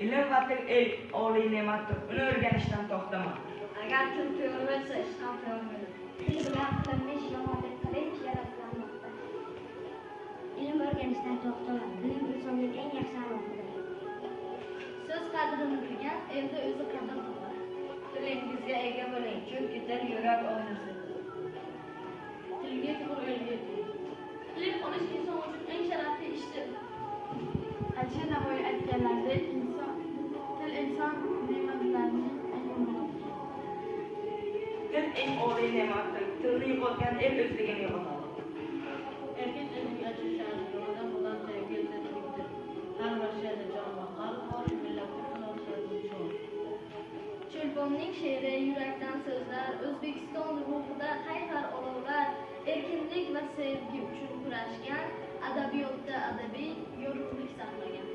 Ilm va til oliy ne'matdir, uni o'rganishdan to'xtama. Agar til to'g'ri bo'lsa, ish ham to'g'ri bo'ladi. Til bilan qilinmish yomonlik qilinch yaratganmoqda. Ilm o'rganishdan to'xtama. Bilim insonning eng yaxshi aloqasidir. So'z qadrini bilgan elda o'zi qadr topar. Tilingizga ega bo'ling, chunki til yurak oynasi. Tilga to'g'ri yo'lga yeting. Ilm olish inson uchun eng sharafli ishdir. Alisher Navoiy aytganlaridek, til inson ne'matlarining eng ulug'idir. Til eng oliy ne'matdir. Tilni yo'qotgan el o'zligini yo'qotadi. Erkin ilmga achishadi, yo'ldan bulan sevgi yetaklikdir. Har Rossiyada jon va qalb bor, millatga qilolsadi jon. Cho'lponning she'ri, yurakdan so'zlar, O'zbekiston ruhida qay-qar olovlar, erkinlik va sevgi uchun kurashgan, adabiyotda adabiy yorug'lik saqlagan.